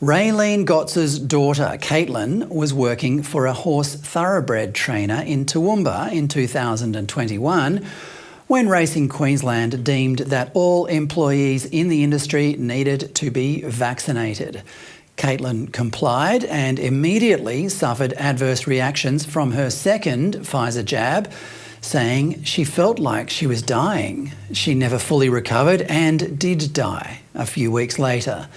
Raelene Gotze's daughter, Caitlin, was working for a horse thoroughbred trainer in Toowoomba in 2021 when Racing Queensland deemed that all employees in the industry needed to be vaccinated. Caitlin complied and immediately suffered adverse reactions from her second Pfizer jab, saying she felt like she was dying. She never fully recovered and did die a few weeks later.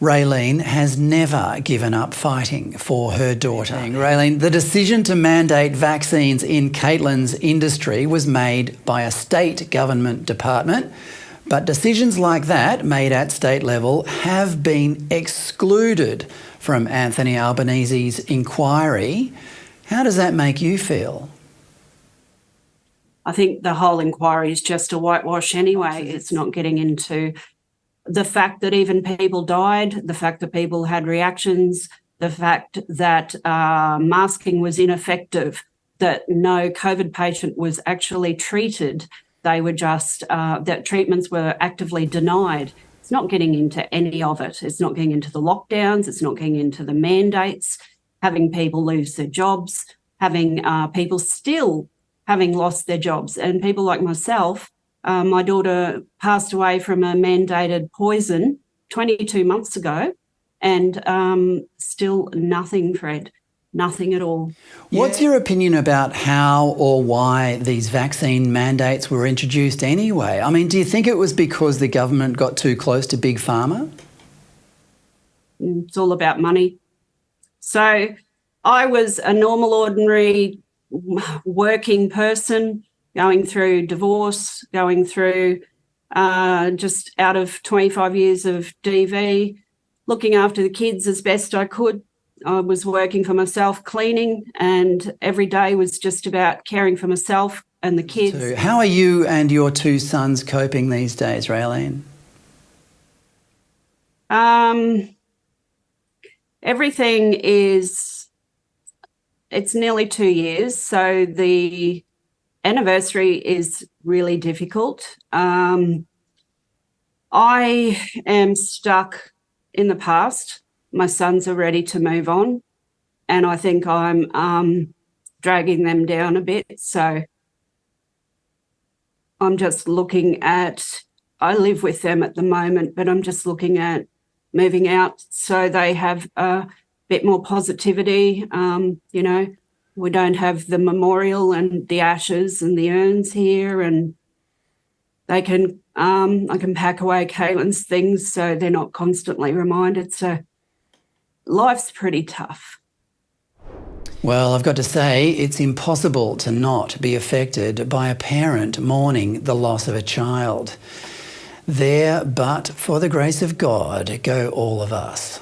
Raelene has never given up fighting for her daughter. Raelene, the decision to mandate vaccines in Caitlin's industry was made by a state government department, but decisions like that made at state level have been excluded from Anthony Albanese's inquiry. How does that make you feel? I think the whole inquiry is just a whitewash anyway. It's not getting into the fact that even people died, the fact that people had reactions, the fact that masking was ineffective, that no COVID patient was actually treated. They were just, that treatments were actively denied. It's not getting into any of it. It's not getting into the lockdowns. It's not getting into the mandates, having people lose their jobs, having people still having lost their jobs. And people like myself, my daughter passed away from a mandated poison 22 months ago, and still nothing, Fred, nothing at all. What's your opinion about how or why these vaccine mandates were introduced anyway? I mean, do you think it was because the government got too close to Big Pharma? It's all about money. So I was a normal, ordinary working person, going through divorce, going through just out of 25 years of DV, looking after the kids as best I could. I was working for myself, cleaning, and every day was just about caring for myself and the kids. How are you and your two sons coping these days, Raelene? Everything is, it's nearly 2 years, so the anniversary is really difficult. I am stuck in the past. My sons are ready to move on, and I think I'm dragging them down a bit. So I'm just looking at, I live with them at the moment, but I'm just looking at moving out so they have a bit more positivity. You know, we don't have the memorial and the ashes and the urns here, and they can, I can pack away Caitlin's things so they're not constantly reminded. So life's pretty tough. Well, I've got to say, it's impossible to not be affected by a parent mourning the loss of a child. There, but for the grace of God, go all of us.